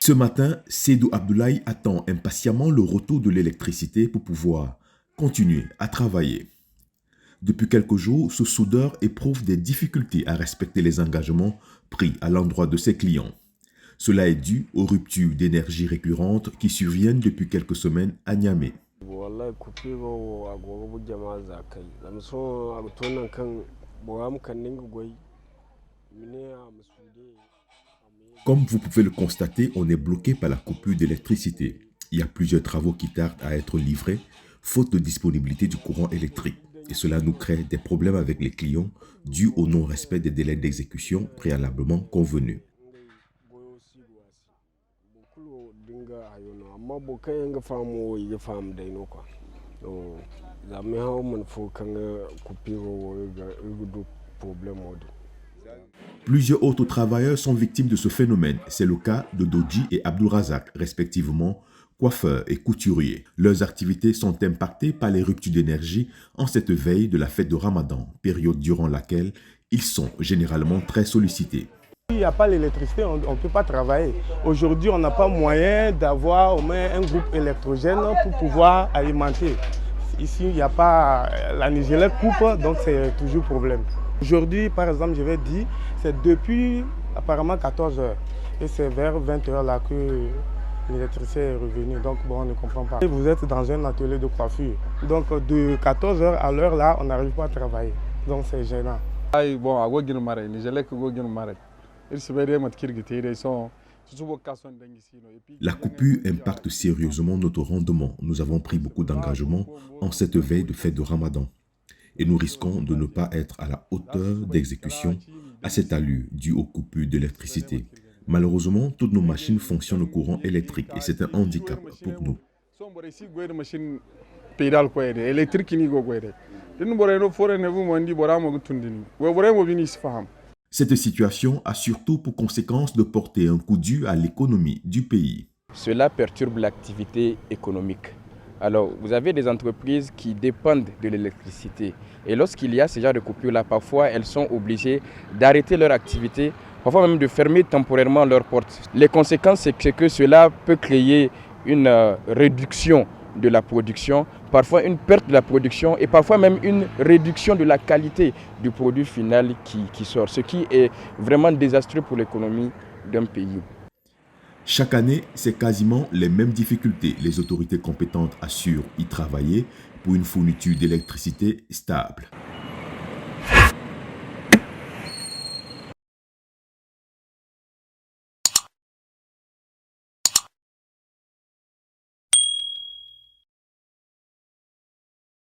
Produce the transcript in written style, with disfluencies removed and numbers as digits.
Ce matin, Seydou Abdoulaye attend impatiemment le retour de l'électricité pour pouvoir continuer à travailler. Depuis quelques jours, ce soudeur éprouve des difficultés à respecter les engagements pris à l'endroit de ses clients. Cela est dû aux ruptures d'énergie récurrentes qui surviennent depuis quelques semaines à Niamey. Comme vous pouvez le constater, on est bloqué par la coupure d'électricité. Il y a plusieurs travaux qui tardent à être livrés, faute de disponibilité du courant électrique. Et cela nous crée des problèmes avec les clients dus au non-respect des délais d'exécution préalablement convenus. Plusieurs autres travailleurs sont victimes de ce phénomène. C'est le cas de Dodji et Abdulrazak, respectivement coiffeurs et couturiers. Leurs activités sont impactées par les ruptures d'énergie en cette veille de la fête de Ramadan, période durant laquelle ils sont généralement très sollicités. S'il n'y a pas l'électricité, on ne peut pas travailler. Aujourd'hui, on n'a pas moyen d'avoir au moins un groupe électrogène pour pouvoir alimenter. Ici, il n'y a pas, la Nigélec coupe, donc c'est toujours problème. Aujourd'hui, par exemple, je vais dire, c'est depuis apparemment 14 h et c'est vers 20 h là que l'électricité est revenue, donc bon, on ne comprend pas. Vous êtes dans un atelier de coiffure, donc de 14 h à l'heure là, on n'arrive pas à travailler, donc c'est gênant. La coupure impacte sérieusement notre rendement. Nous avons pris beaucoup d'engagements en cette veille de fête de Ramadan et nous risquons de ne pas être à la hauteur d'exécution à cette allure due aux coupures d'électricité. Malheureusement, toutes nos machines fonctionnent au courant électrique et c'est un handicap pour nous. Cette situation a surtout pour conséquence de porter un coup dur à l'économie du pays. Cela perturbe l'activité économique. Alors, vous avez des entreprises qui dépendent de l'électricité. Et lorsqu'il y a ce genre de coupure-là, parfois, elles sont obligées d'arrêter leur activité, parfois même de fermer temporairement leurs portes. Les conséquences, c'est que cela peut créer une réduction de la production, parfois une perte de la production et parfois même une réduction de la qualité du produit final qui sort, ce qui est vraiment désastreux pour l'économie d'un pays. Chaque année, c'est quasiment les mêmes difficultés. Les autorités compétentes assurent y travailler pour une fourniture d'électricité stable.